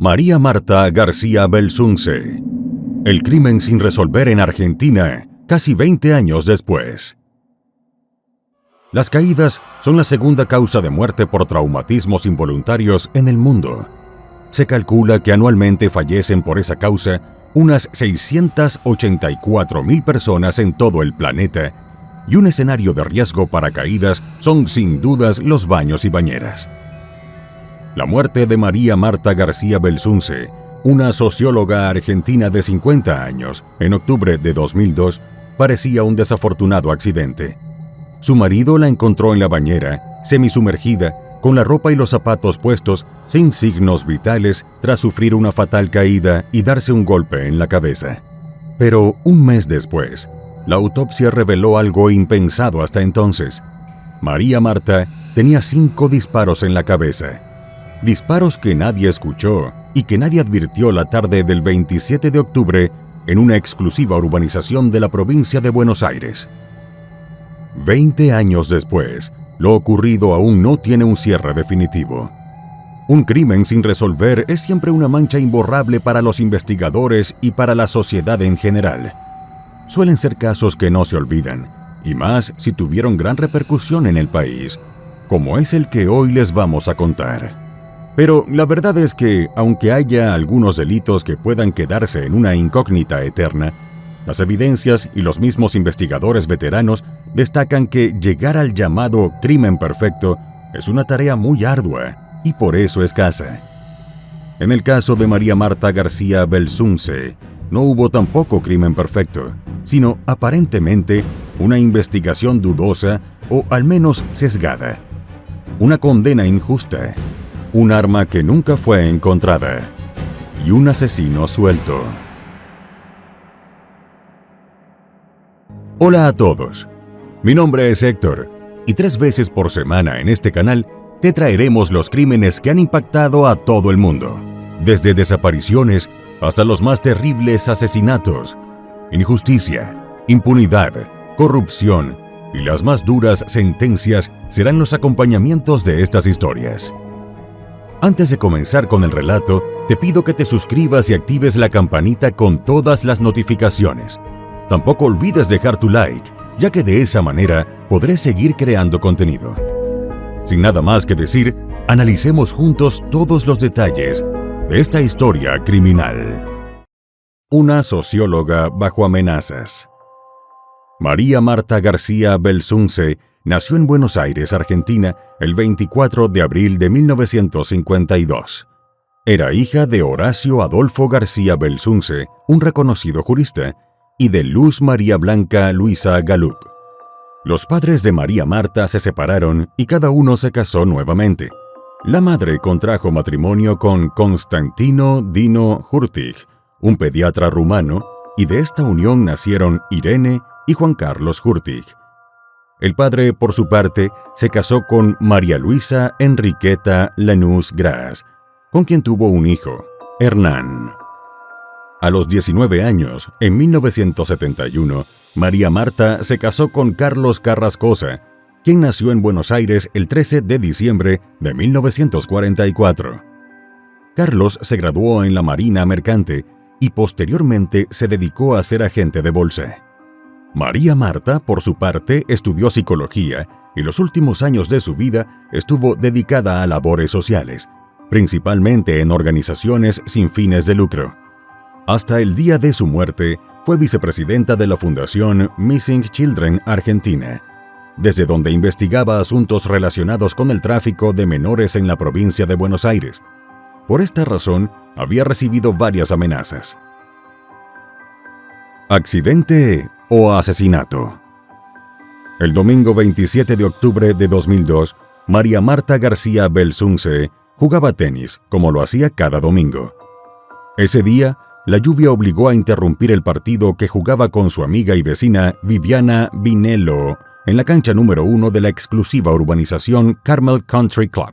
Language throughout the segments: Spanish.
María Marta García Belsunce. El crimen sin resolver en Argentina, casi 20 años después. Las caídas son la segunda causa de muerte por traumatismos involuntarios en el mundo. Se calcula que anualmente fallecen por esa causa unas 684.000 personas en todo el planeta, y un escenario de riesgo para caídas son sin dudas los baños y bañeras. La muerte de María Marta García Belsunce, una socióloga argentina de 50 años, en octubre de 2002, parecía un desafortunado accidente. Su marido la encontró en la bañera, semisumergida, con la ropa y los zapatos puestos, sin signos vitales, tras sufrir una fatal caída y darse un golpe en la cabeza. Pero un mes después, la autopsia reveló algo impensado hasta entonces. María Marta tenía 5 disparos en la cabeza. Disparos que nadie escuchó y que nadie advirtió la tarde del 27 de octubre en una exclusiva urbanización de la provincia de Buenos Aires. 20 años después, lo ocurrido aún no tiene un cierre definitivo. Un crimen sin resolver es siempre una mancha imborrable para los investigadores y para la sociedad en general. Suelen ser casos que no se olvidan, y más si tuvieron gran repercusión en el país, como es el que hoy les vamos a contar. Pero la verdad es que, aunque haya algunos delitos que puedan quedarse en una incógnita eterna, las evidencias y los mismos investigadores veteranos destacan que llegar al llamado crimen perfecto es una tarea muy ardua y por eso escasa. En el caso de María Marta García Belsunce, no hubo tampoco crimen perfecto, sino aparentemente una investigación dudosa o al menos sesgada. Una condena injusta, un arma que nunca fue encontrada y un asesino suelto. Hola a todos, mi nombre es Héctor y 3 veces por semana en este canal te traeremos los crímenes que han impactado a todo el mundo, desde desapariciones hasta los más terribles asesinatos, injusticia, impunidad, corrupción y las más duras sentencias serán los acompañamientos de estas historias. Antes de comenzar con el relato, te pido que te suscribas y actives la campanita con todas las notificaciones. Tampoco olvides dejar tu like, ya que de esa manera podré seguir creando contenido. Sin nada más que decir, analicemos juntos todos los detalles de esta historia criminal. Una socióloga bajo amenazas. María Marta García Belsunce nació en Buenos Aires, Argentina, el 24 de abril de 1952. Era hija de Horacio Adolfo García Belsunce, un reconocido jurista, y de Luz María Blanca Luisa Galup. Los padres de María Marta se separaron y cada uno se casó nuevamente. La madre contrajo matrimonio con Constantino Dino Hurtig, un pediatra rumano, y de esta unión nacieron Irene y Juan Carlos Hurtig. El padre, por su parte, se casó con María Luisa Enriqueta Lanús Gras, con quien tuvo un hijo, Hernán. A los 19 años, en 1971, María Marta se casó con Carlos Carrascosa, quien nació en Buenos Aires el 13 de diciembre de 1944. Carlos se graduó en la Marina Mercante y posteriormente se dedicó a ser agente de bolsa. María Marta, por su parte, estudió psicología y los últimos años de su vida estuvo dedicada a labores sociales, principalmente en organizaciones sin fines de lucro. Hasta el día de su muerte, fue vicepresidenta de la Fundación Missing Children Argentina, desde donde investigaba asuntos relacionados con el tráfico de menores en la provincia de Buenos Aires. Por esta razón, había recibido varias amenazas. ¿Accidente o asesinato? El domingo 27 de octubre de 2002, María Marta García Belsunce jugaba tenis, como lo hacía cada domingo. Ese día, la lluvia obligó a interrumpir el partido que jugaba con su amiga y vecina Viviana Vinello en la cancha número 1 de la exclusiva urbanización Carmel Country Club,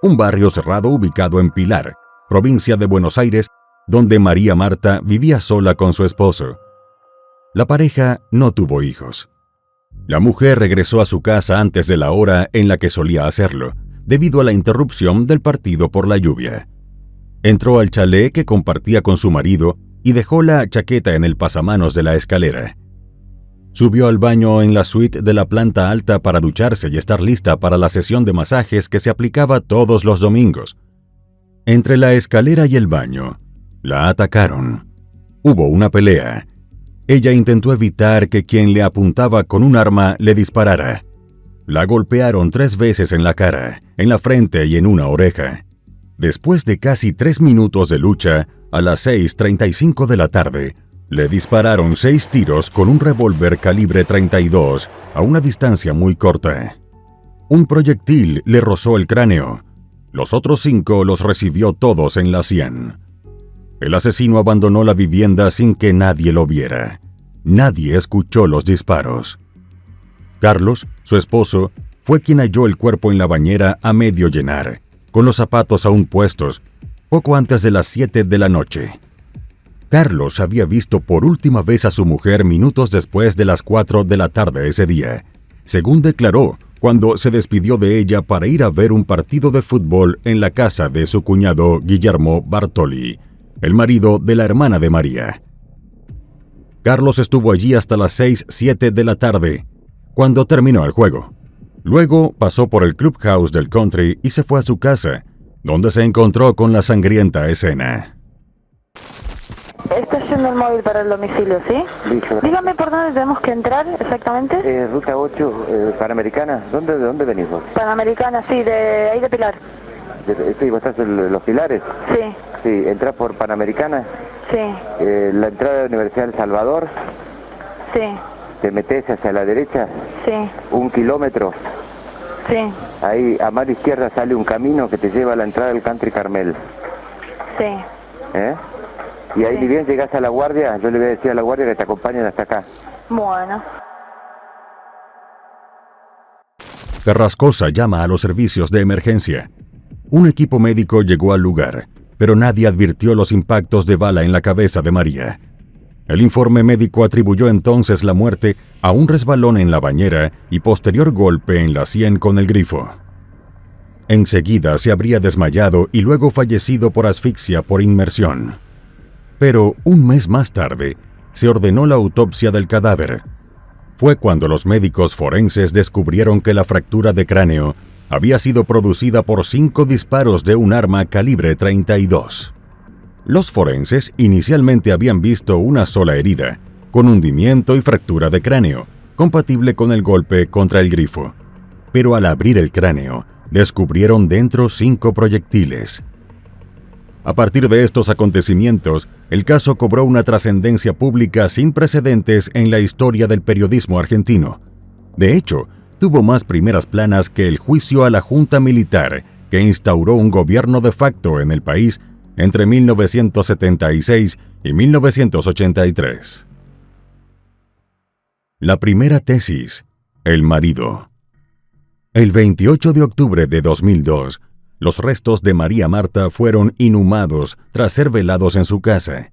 un barrio cerrado ubicado en Pilar, provincia de Buenos Aires, donde María Marta vivía sola con su esposo. La pareja no tuvo hijos. La mujer regresó a su casa antes de la hora en la que solía hacerlo, debido a la interrupción del partido por la lluvia. Entró al chalet que compartía con su marido y dejó la chaqueta en el pasamanos de la escalera. Subió al baño en la suite de la planta alta para ducharse y estar lista para la sesión de masajes que se aplicaba todos los domingos. Entre la escalera y el baño, la atacaron. Hubo una pelea. Ella intentó evitar que quien le apuntaba con un arma le disparara. La golpearon 3 veces en la cara, en la frente y en una oreja. Después de casi 3 minutos de lucha, a las 6:35 de la tarde, le dispararon 6 tiros con un revólver calibre 32 a una distancia muy corta. Un proyectil le rozó el cráneo. Los otros 5 los recibió todos en la sien. El asesino abandonó la vivienda sin que nadie lo viera. Nadie escuchó los disparos. Carlos, su esposo, fue quien halló el cuerpo en la bañera a medio llenar, con los zapatos aún puestos, poco antes de las 7 de la noche. Carlos había visto por última vez a su mujer minutos después de las 4 de la tarde ese día, según declaró cuando se despidió de ella para ir a ver un partido de fútbol en la casa de su cuñado Guillermo Bartoli, el marido de la hermana de María. Carlos estuvo allí hasta las 6:07 de la tarde, cuando terminó el juego. Luego pasó por el clubhouse del country y se fue a su casa, donde se encontró con la sangrienta escena. Está yendo el móvil para el domicilio, ¿sí? Listo. Dígame por dónde tenemos que entrar exactamente. Ruta 8, Panamericana. ¿De dónde venís vos? Panamericana, sí, de ahí de Pilar. Sí, ¿vos estás en Los Pilares? Sí, Sí, entrás por Panamericana. sí, La entrada de la Universidad del Salvador. sí, Te metés hacia la derecha, sí, 1 kilómetro. sí, Ahí a mano izquierda sale un camino que te lleva a la entrada del Country Carmel. sí. ¿Eh? Y ahí Sí. ni bien llegás a la guardia, yo le voy a decir a la guardia que te acompañen hasta acá. Bueno. Carrascosa llama a los servicios de emergencia. Un equipo médico llegó al lugar, pero nadie advirtió los impactos de bala en la cabeza de María. El informe médico atribuyó entonces la muerte a un resbalón en la bañera y posterior golpe en la sien con el grifo. Enseguida se habría desmayado y luego fallecido por asfixia por inmersión. Pero un mes más tarde, se ordenó la autopsia del cadáver. Fue cuando los médicos forenses descubrieron que la fractura de cráneo había sido producida por 5 disparos de un arma calibre 32. Los forenses inicialmente habían visto una sola herida, con hundimiento y fractura de cráneo, compatible con el golpe contra el grifo. Pero al abrir el cráneo, descubrieron dentro 5 proyectiles. A partir de estos acontecimientos, el caso cobró una trascendencia pública sin precedentes en la historia del periodismo argentino. De hecho, tuvo más primeras planas que el juicio a la Junta Militar que instauró un gobierno de facto en el país entre 1976 y 1983. La primera tesis: el marido. El 28 de octubre de 2002, los restos de María Marta fueron inhumados tras ser velados en su casa.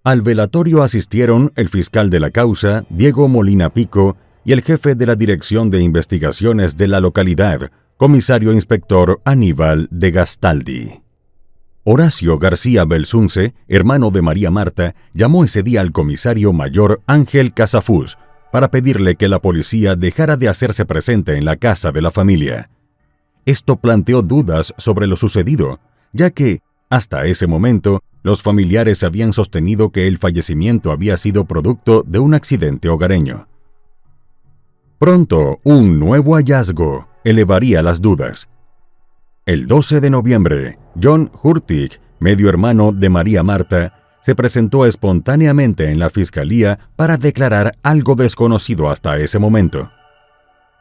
Al velatorio asistieron el fiscal de la causa, Diego Molina Pico, y el jefe de la Dirección de Investigaciones de la localidad, comisario inspector Aníbal de Gastaldi. Horacio García Belsunce, hermano de María Marta, llamó ese día al comisario mayor Ángel Casafús para pedirle que la policía dejara de hacerse presente en la casa de la familia. Esto planteó dudas sobre lo sucedido, ya que, hasta ese momento, los familiares habían sostenido que el fallecimiento había sido producto de un accidente hogareño. Pronto, un nuevo hallazgo elevaría las dudas. El 12 de noviembre, John Hurtig, medio hermano de María Marta, se presentó espontáneamente en la fiscalía para declarar algo desconocido hasta ese momento.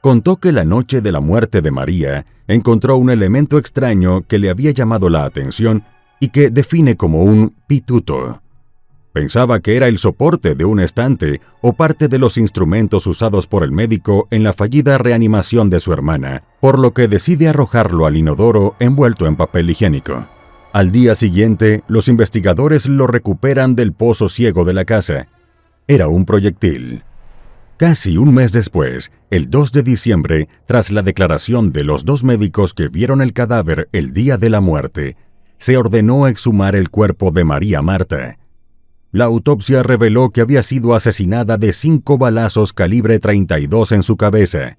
Contó que la noche de la muerte de María encontró un elemento extraño que le había llamado la atención y que define como un pituto. Pensaba que era el soporte de un estante o parte de los instrumentos usados por el médico en la fallida reanimación de su hermana, por lo que decide arrojarlo al inodoro envuelto en papel higiénico. Al día siguiente, los investigadores lo recuperan del pozo ciego de la casa. Era un proyectil. Casi un mes después, el 2 de diciembre, tras la declaración de los 2 médicos que vieron el cadáver el día de la muerte, se ordenó exhumar el cuerpo de María Marta. La autopsia reveló que había sido asesinada de 5 balazos calibre 32 en su cabeza.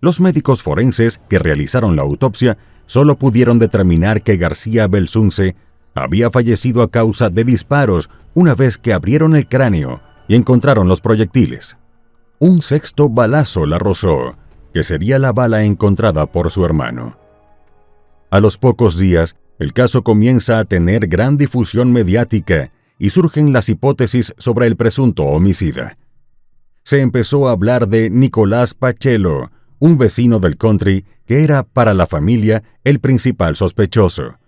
Los médicos forenses que realizaron la autopsia solo pudieron determinar que García Belsunce había fallecido a causa de disparos una vez que abrieron el cráneo y encontraron los proyectiles. Un 6º balazo la rozó, que sería la bala encontrada por su hermano. A los pocos días, el caso comienza a tener gran difusión mediática y surgen las hipótesis sobre el presunto homicida. Se empezó a hablar de Nicolás Pachelo, un vecino del country que era para la familia el principal sospechoso.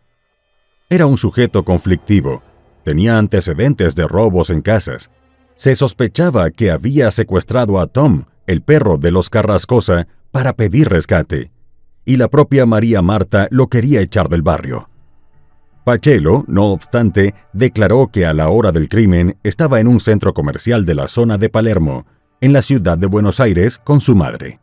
Era un sujeto conflictivo, tenía antecedentes de robos en casas. Se sospechaba que había secuestrado a Tom, el perro de los Carrascosa, para pedir rescate, y la propia María Marta lo quería echar del barrio. Pachelo, no obstante, declaró que a la hora del crimen estaba en un centro comercial de la zona de Palermo, en la ciudad de Buenos Aires, con su madre.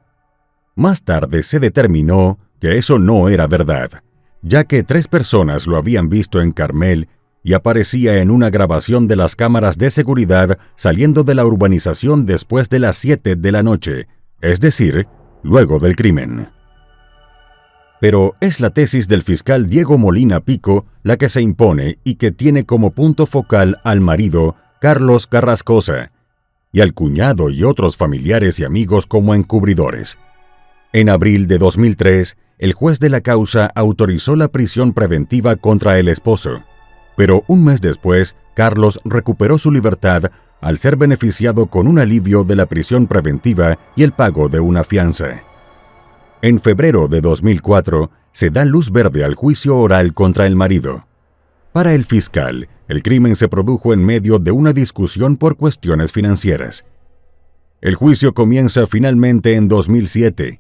Más tarde se determinó que eso no era verdad, ya que 3 personas lo habían visto en Carmel y aparecía en una grabación de las cámaras de seguridad saliendo de la urbanización después de las 7 de la noche, es decir, luego del crimen. Pero es la tesis del fiscal Diego Molina Pico la que se impone y que tiene como punto focal al marido, Carlos Carrascosa, y al cuñado y otros familiares y amigos como encubridores. En abril de 2003, el juez de la causa autorizó la prisión preventiva contra el esposo, pero un mes después, Carlos recuperó su libertad al ser beneficiado con un alivio de la prisión preventiva y el pago de una fianza. En febrero de 2004, se da luz verde al juicio oral contra el marido. Para el fiscal, el crimen se produjo en medio de una discusión por cuestiones financieras. El juicio comienza finalmente en 2007.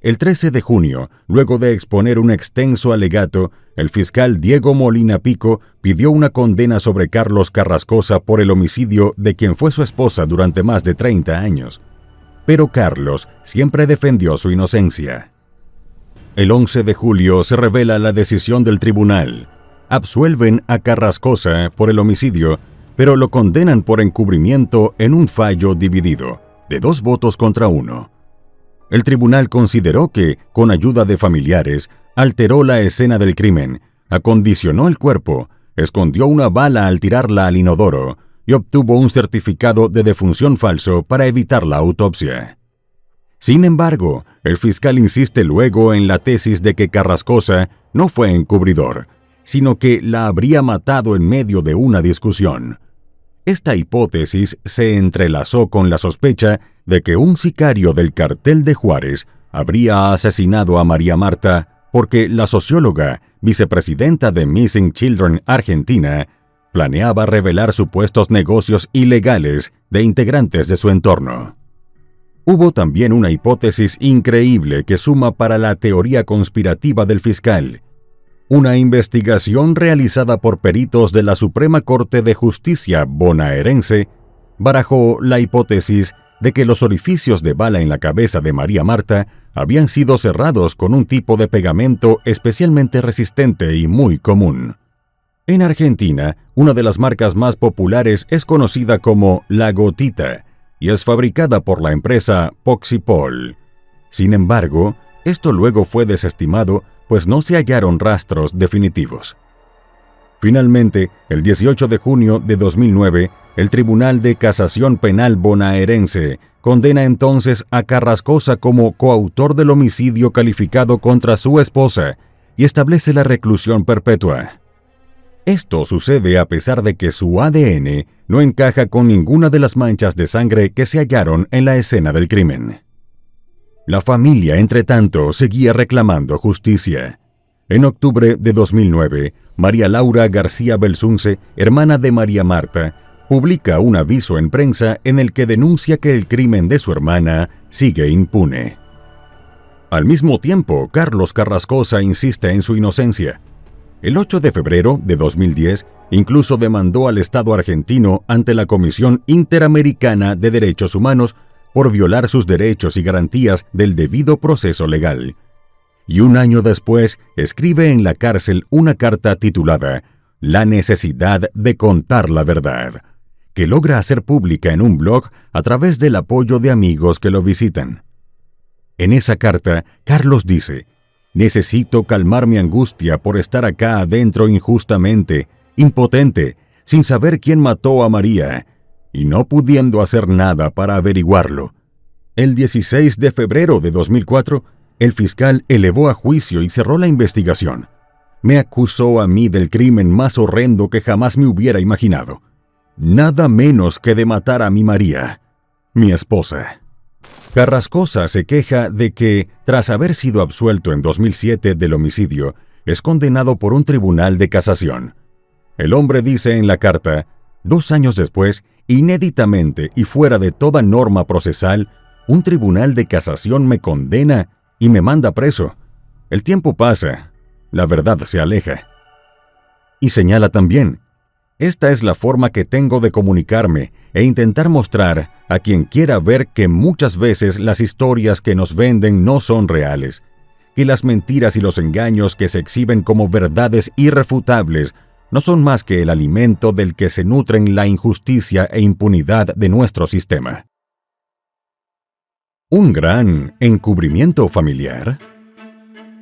El 13 de junio, luego de exponer un extenso alegato, el fiscal Diego Molina Pico pidió una condena sobre Carlos Carrascosa por el homicidio de quien fue su esposa durante más de 30 años. Pero Carlos siempre defendió su inocencia. El 11 de julio se revela la decisión del tribunal. Absuelven a Carrascosa por el homicidio, pero lo condenan por encubrimiento en un fallo dividido, de 2 votos contra 1. El tribunal consideró que, con ayuda de familiares, alteró la escena del crimen, acondicionó el cuerpo, escondió una bala al tirarla al inodoro y obtuvo un certificado de defunción falso para evitar la autopsia. Sin embargo, el fiscal insiste luego en la tesis de que Carrascosa no fue encubridor, sino que la habría matado en medio de una discusión. Esta hipótesis se entrelazó con la sospecha de que un sicario del cartel de Juárez habría asesinado a María Marta porque la socióloga, vicepresidenta de Missing Children Argentina, planeaba revelar supuestos negocios ilegales de integrantes de su entorno. Hubo también una hipótesis increíble que suma para la teoría conspirativa del fiscal. Una investigación realizada por peritos de la Suprema Corte de Justicia bonaerense barajó la hipótesis de que los orificios de bala en la cabeza de María Marta habían sido cerrados con un tipo de pegamento especialmente resistente y muy común. En Argentina, una de las marcas más populares es conocida como La Gotita y es fabricada por la empresa Poxipol. Sin embargo, esto luego fue desestimado, pues no se hallaron rastros definitivos. Finalmente, el 18 de junio de 2009, el Tribunal de Casación Penal bonaerense condena entonces a Carrascosa como coautor del homicidio calificado contra su esposa y establece la reclusión perpetua. Esto sucede a pesar de que su ADN no encaja con ninguna de las manchas de sangre que se hallaron en la escena del crimen. La familia, entre tanto, seguía reclamando justicia. En octubre de 2009, María Laura García Belsunce, hermana de María Marta, publica un aviso en prensa en el que denuncia que el crimen de su hermana sigue impune. Al mismo tiempo, Carlos Carrascosa insiste en su inocencia. El 8 de febrero de 2010, incluso demandó al Estado argentino ante la Comisión Interamericana de Derechos Humanos por violar sus derechos y garantías del debido proceso legal. y un año después escribe en la cárcel una carta titulada La necesidad de contar la verdad, que logra hacer pública en un blog a través del apoyo de amigos que lo visitan. En esa carta, Carlos dice: necesito calmar mi angustia por estar acá adentro injustamente, impotente, sin saber quién mató a María, y no pudiendo hacer nada para averiguarlo. El 16 de febrero de 2004, el fiscal elevó a juicio y cerró la investigación. Me acusó a mí del crimen más horrendo que jamás me hubiera imaginado. Nada menos que de matar a mi María, mi esposa. Carrascosa se queja de que, tras haber sido absuelto en 2007 del homicidio, es condenado por un tribunal de casación. El hombre dice en la carta: 2 años después, inéditamente y fuera de toda norma procesal, un tribunal de casación me condena y me manda preso. El tiempo pasa, la verdad se aleja. Y señala también: esta es la forma que tengo de comunicarme e intentar mostrar a quien quiera ver que muchas veces las historias que nos venden no son reales, que las mentiras y los engaños que se exhiben como verdades irrefutables no son más que el alimento del que se nutren la injusticia e impunidad de nuestro sistema. ¿Un gran encubrimiento familiar?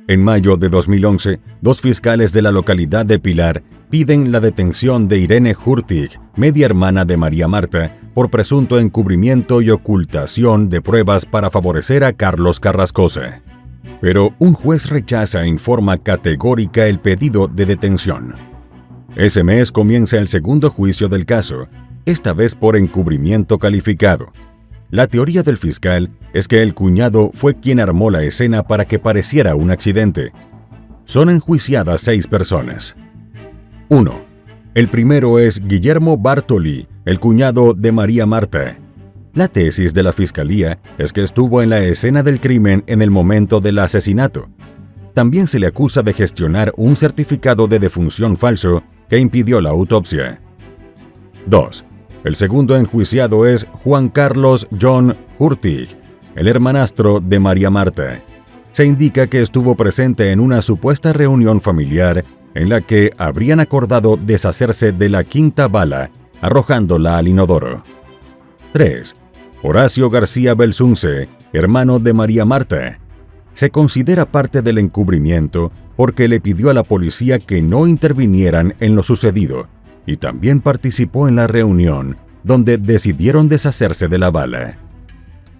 En mayo de 2011, 2 fiscales de la localidad de Pilar piden la detención de Irene Hurtig, media hermana de María Marta, por presunto encubrimiento y ocultación de pruebas para favorecer a Carlos Carrascosa. Pero un juez rechaza en forma categórica el pedido de detención. Ese mes comienza el segundo juicio del caso, esta vez por encubrimiento calificado. La teoría del fiscal es que el cuñado fue quien armó la escena para que pareciera un accidente. Son enjuiciadas 6 personas. 1. El primero es Guillermo Bartoli, el cuñado de María Marta. La tesis de la fiscalía es que estuvo en la escena del crimen en el momento del asesinato. También se le acusa de gestionar un certificado de defunción falso que impidió la autopsia. 2. El segundo enjuiciado es Juan Carlos John Hurtig, el hermanastro de María Marta. Se indica que estuvo presente en una supuesta reunión familiar en la que habrían acordado deshacerse de la quinta bala, arrojándola al inodoro. 3. Horacio García Belsunce, hermano de María Marta. Se considera parte del encubrimiento porque le pidió a la policía que no intervinieran en lo sucedido y también participó en la reunión donde decidieron deshacerse de la bala.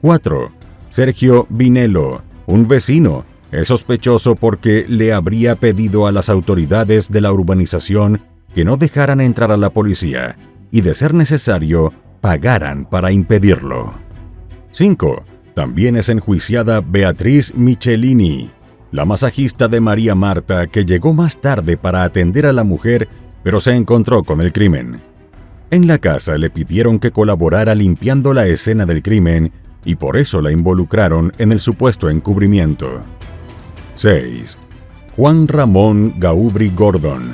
4. Sergio Vinelo, un vecino, es sospechoso porque le habría pedido a las autoridades de la urbanización que no dejaran entrar a la policía y, de ser necesario, pagaran para impedirlo. 5. También es enjuiciada Beatriz Michelini, la masajista de María Marta que llegó más tarde para atender a la mujer, pero se encontró con el crimen. En la casa le pidieron que colaborara limpiando la escena del crimen y por eso la involucraron en el supuesto encubrimiento. 6. Juan Ramón Gaubri Gordon,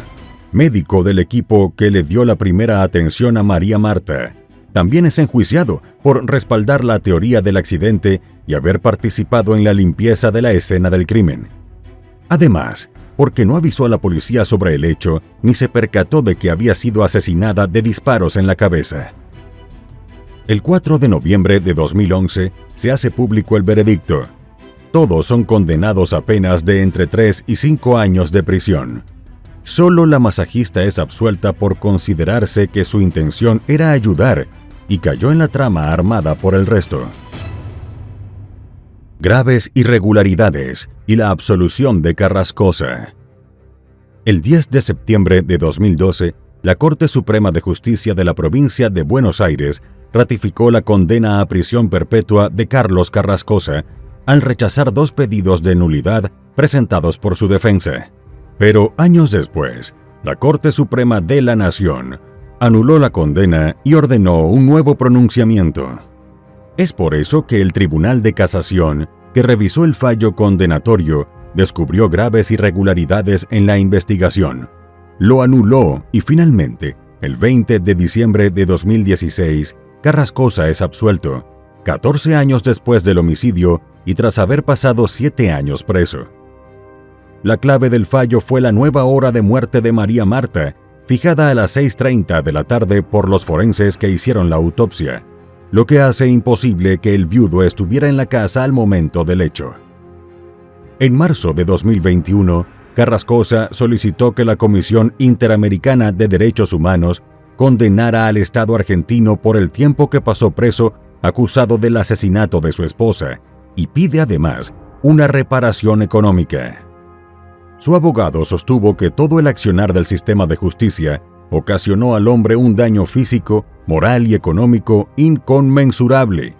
médico del equipo que le dio la primera atención a María Marta. También es enjuiciado por respaldar la teoría del accidente y haber participado en la limpieza de la escena del crimen. Además, porque no avisó a la policía sobre el hecho ni se percató de que había sido asesinada de disparos en la cabeza. El 4 de noviembre de 2011 se hace público el veredicto. Todos son condenados a penas de entre 3 y 5 años de prisión. Solo la masajista es absuelta por considerarse que su intención era ayudar y cayó en la trama armada por el resto. Graves irregularidades y la absolución de Carrascosa. El 10 de septiembre de 2012, la Corte Suprema de Justicia de la Provincia de Buenos Aires ratificó la condena a prisión perpetua de Carlos Carrascosa al rechazar 2 pedidos de nulidad presentados por su defensa. Pero años después, la Corte Suprema de la Nación anuló la condena y ordenó un nuevo pronunciamiento. Es por eso que el Tribunal de Casación, que revisó el fallo condenatorio, descubrió graves irregularidades en la investigación. Lo anuló y finalmente, el 20 de diciembre de 2016, Carrascosa es absuelto, 14 años después del homicidio y tras haber pasado 7 años preso. La clave del fallo fue la nueva hora de muerte de María Marta, fijada a las 6:30 de la tarde por los forenses que hicieron la autopsia, lo que hace imposible que el viudo estuviera en la casa al momento del hecho. En marzo de 2021, Carrascosa solicitó que la Comisión Interamericana de Derechos Humanos condenara al Estado argentino por el tiempo que pasó preso acusado del asesinato de su esposa y pide además una reparación económica. Su abogado sostuvo que todo el accionar del sistema de justicia ocasionó al hombre un daño físico, moral y económico inconmensurable,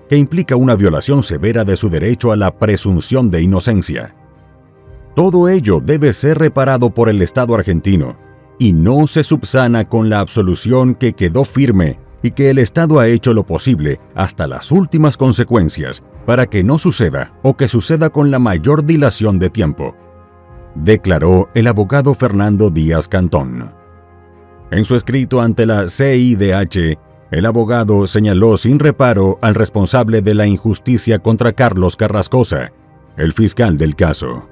que implica una violación severa de su derecho a la presunción de inocencia. Todo ello debe ser reparado por el Estado argentino y no se subsana con la absolución que quedó firme y que el Estado ha hecho lo posible hasta las últimas consecuencias para que no suceda o que suceda con la mayor dilación de tiempo, declaró el abogado Fernando Díaz Cantón. En su escrito ante la CIDH, el abogado señaló sin reparo al responsable de la injusticia contra Carlos Carrascosa, el fiscal del caso.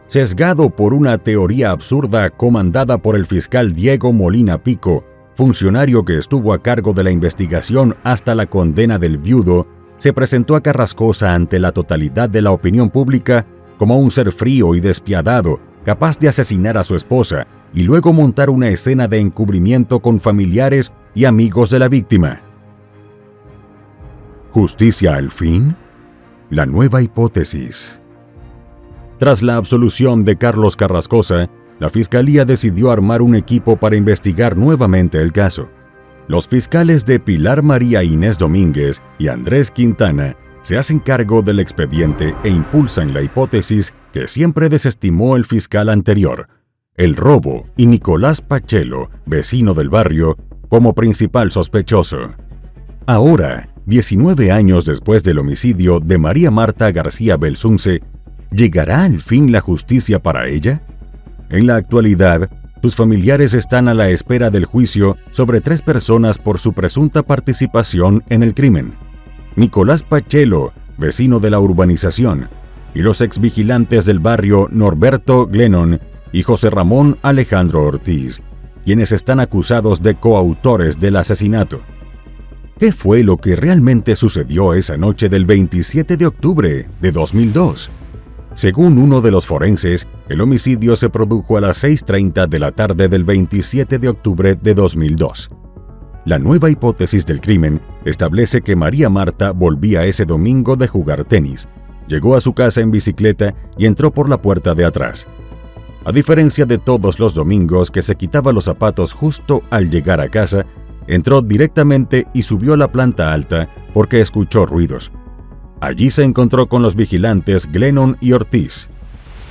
Sesgado por una teoría absurda comandada por el fiscal Diego Molina Pico, funcionario que estuvo a cargo de la investigación hasta la condena del viudo, se presentó a Carrascosa ante la totalidad de la opinión pública como un ser frío y despiadado, capaz de asesinar a su esposa y luego montar una escena de encubrimiento con familiares y amigos de la víctima. ¿Justicia al fin? La nueva hipótesis. Tras la absolución de Carlos Carrascosa, la Fiscalía decidió armar un equipo para investigar nuevamente el caso. Los fiscales de Pilar María Inés Domínguez y Andrés Quintana se hacen cargo del expediente e impulsan la hipótesis que siempre desestimó el fiscal anterior, el robo y Nicolás Pachelo, vecino del barrio, como principal sospechoso. Ahora, 19 años después del homicidio de María Marta García Belsunce, ¿llegará al fin la justicia para ella? En la actualidad, sus familiares están a la espera del juicio sobre 3 personas por su presunta participación en el crimen. Nicolás Pachelo, vecino de la urbanización, y los exvigilantes del barrio Norberto Glennon y José Ramón Alejandro Ortiz, quienes están acusados de coautores del asesinato. ¿Qué fue lo que realmente sucedió esa noche del 27 de octubre de 2002? Según uno de los forenses, el homicidio se produjo a las 6:30 de la tarde del 27 de octubre de 2002. La nueva hipótesis del crimen establece que María Marta volvía ese domingo de jugar tenis, llegó a su casa en bicicleta y entró por la puerta de atrás. A diferencia de todos los domingos que se quitaba los zapatos justo al llegar a casa, entró directamente y subió a la planta alta porque escuchó ruidos. Allí se encontró con los vigilantes Glennon y Ortiz.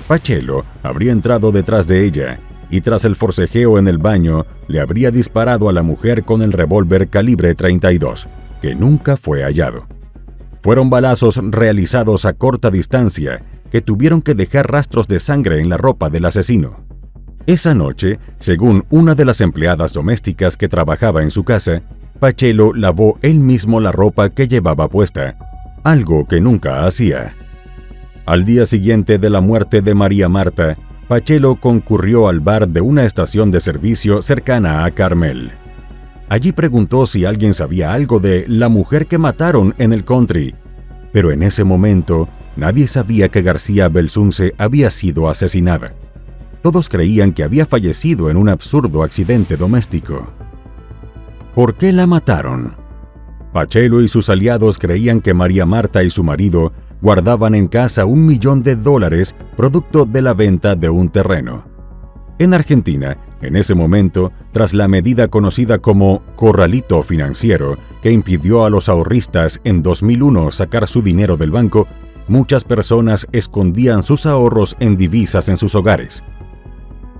Pachelo habría entrado detrás de ella y tras el forcejeo en el baño le habría disparado a la mujer con el revólver calibre 32, que nunca fue hallado. Fueron balazos realizados a corta distancia que tuvieron que dejar rastros de sangre en la ropa del asesino. Esa noche, según una de las empleadas domésticas que trabajaba en su casa, Pachelo lavó él mismo la ropa que llevaba puesta, algo que nunca hacía. Al día siguiente de la muerte de María Marta, Pachelo concurrió al bar de una estación de servicio cercana a Carmel. Allí preguntó si alguien sabía algo de la mujer que mataron en el country, pero en ese momento nadie sabía que García Belsunce había sido asesinada. Todos creían que había fallecido en un absurdo accidente doméstico. ¿Por qué la mataron? Pachelo y sus aliados creían que María Marta y su marido guardaban en casa $1 millón producto de la venta de un terreno. En Argentina, en ese momento, tras la medida conocida como corralito financiero, que impidió a los ahorristas en 2001 sacar su dinero del banco, muchas personas escondían sus ahorros en divisas en sus hogares.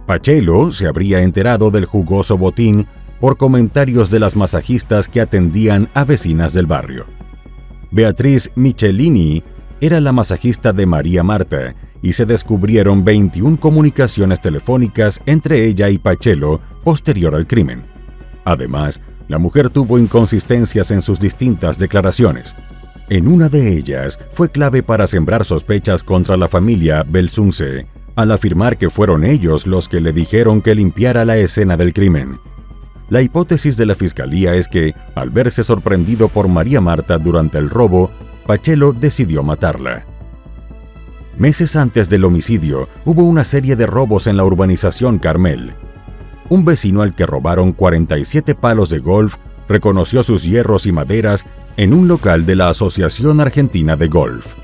Pachelo se habría enterado del jugoso botín por comentarios de las masajistas que atendían a vecinas del barrio. Beatriz Michelini era la masajista de María Marta y se descubrieron 21 comunicaciones telefónicas entre ella y Pachelo posterior al crimen. Además, la mujer tuvo inconsistencias en sus distintas declaraciones. En una de ellas fue clave para sembrar sospechas contra la familia Belsunce, al afirmar que fueron ellos los que le dijeron que limpiara la escena del crimen. La hipótesis de la fiscalía es que, al verse sorprendido por María Marta durante el robo, Pacello decidió matarla. Meses antes del homicidio, hubo una serie de robos en la urbanización Carmel. Un vecino al que robaron 47 palos de golf reconoció sus hierros y maderas en un local de la Asociación Argentina de Golf.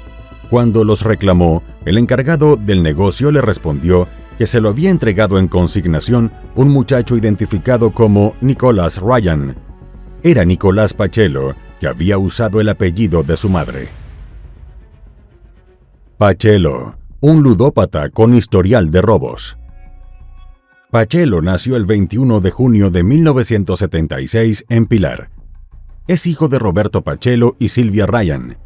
Cuando los reclamó, el encargado del negocio le respondió que se lo había entregado en consignación un muchacho identificado como Nicolás Ryan. Era Nicolás Pacello, que había usado el apellido de su madre. Pacello, un ludópata con historial de robos. Pacello nació el 21 de junio de 1976 en Pilar. Es hijo de Roberto Pacello y Silvia Ryan.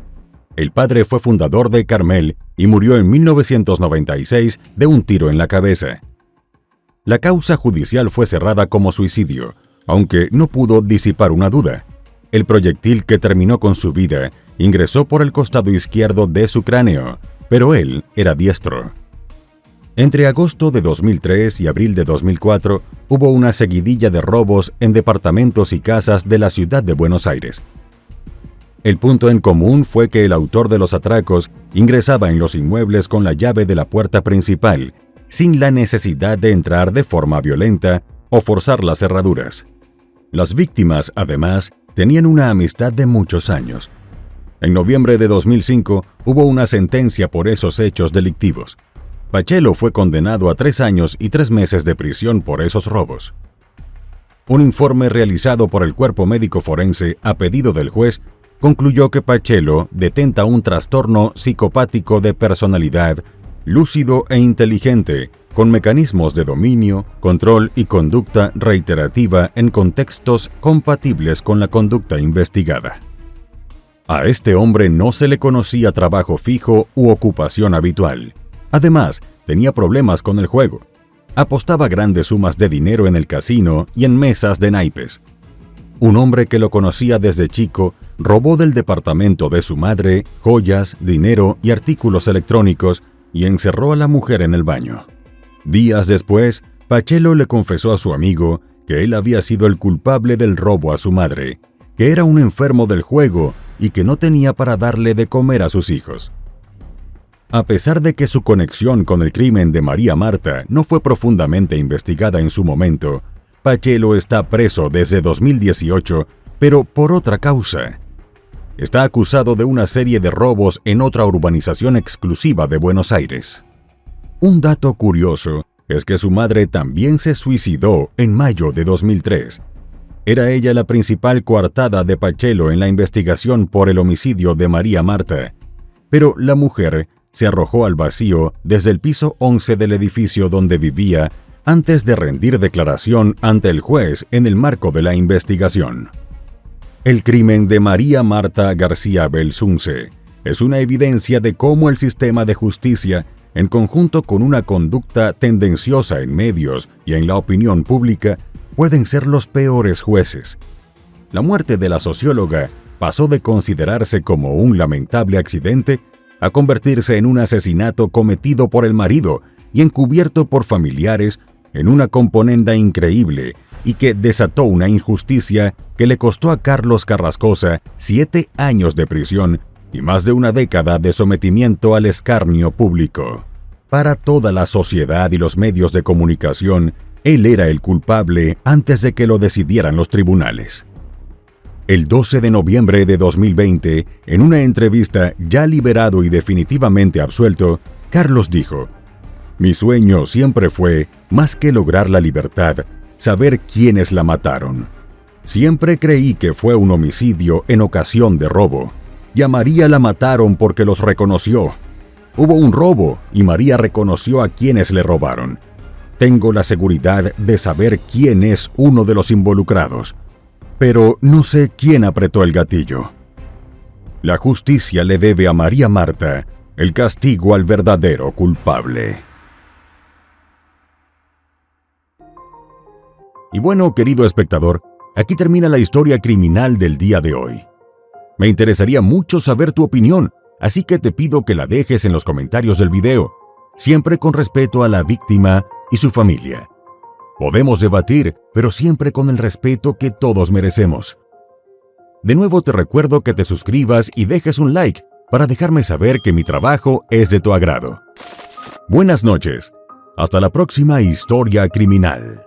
El padre fue fundador de Carmel y murió en 1996 de un tiro en la cabeza. La causa judicial fue cerrada como suicidio, aunque no pudo disipar una duda. El proyectil que terminó con su vida ingresó por el costado izquierdo de su cráneo, pero él era diestro. Entre agosto de 2003 y abril de 2004 hubo una seguidilla de robos en departamentos y casas de la ciudad de Buenos Aires. El punto en común fue que el autor de los atracos ingresaba en los inmuebles con la llave de la puerta principal, sin la necesidad de entrar de forma violenta o forzar las cerraduras. Las víctimas, además, tenían una amistad de muchos años. En noviembre de 2005 hubo una sentencia por esos hechos delictivos. Pacello fue condenado a 3 años y 3 meses de prisión por esos robos. Un informe realizado por el cuerpo médico forense a pedido del juez concluyó que Pacello detenta un trastorno psicopático de personalidad, lúcido e inteligente, con mecanismos de dominio, control y conducta reiterativa en contextos compatibles con la conducta investigada. A este hombre no se le conocía trabajo fijo u ocupación habitual. Además, tenía problemas con el juego. Apostaba grandes sumas de dinero en el casino y en mesas de naipes. Un hombre que lo conocía desde chico robó del departamento de su madre joyas, dinero y artículos electrónicos y encerró a la mujer en el baño. Días después, Pacello le confesó a su amigo que él había sido el culpable del robo a su madre, que era un enfermo del juego y que no tenía para darle de comer a sus hijos. A pesar de que su conexión con el crimen de María Marta no fue profundamente investigada en su momento, Pacello está preso desde 2018, pero por otra causa. Está acusado de una serie de robos en otra urbanización exclusiva de Buenos Aires. Un dato curioso es que su madre también se suicidó en mayo de 2003. Era ella la principal coartada de Pacello en la investigación por el homicidio de María Marta, pero la mujer se arrojó al vacío desde el piso 11 del edificio donde vivía antes de rendir declaración ante el juez en el marco de la investigación. El crimen de María Marta García Belsunce es una evidencia de cómo el sistema de justicia, en conjunto con una conducta tendenciosa en medios y en la opinión pública, pueden ser los peores jueces. La muerte de la socióloga pasó de considerarse como un lamentable accidente a convertirse en un asesinato cometido por el marido y encubierto por familiares en una componenda increíble y que desató una injusticia que le costó a Carlos Carrascosa 7 años de prisión y más de una década de sometimiento al escarnio público. Para toda la sociedad y los medios de comunicación, él era el culpable antes de que lo decidieran los tribunales. El 12 de noviembre de 2020, en una entrevista ya liberado y definitivamente absuelto, Carlos dijo: "Mi sueño siempre fue, más que lograr la libertad, saber quiénes la mataron. Siempre creí que fue un homicidio en ocasión de robo, y a María la mataron porque los reconoció. Hubo un robo y María reconoció a quienes le robaron. Tengo la seguridad de saber quién es uno de los involucrados, pero no sé quién apretó el gatillo. La justicia le debe a María Marta el castigo al verdadero culpable". Y bueno, querido espectador, aquí termina la historia criminal del día de hoy. Me interesaría mucho saber tu opinión, así que te pido que la dejes en los comentarios del video. siempre con respeto a la víctima y su familia. Podemos debatir, pero siempre con el respeto que todos merecemos. De nuevo te recuerdo que te suscribas y dejes un like para dejarme saber que mi trabajo es de tu agrado. Buenas noches. Hasta la próxima historia criminal.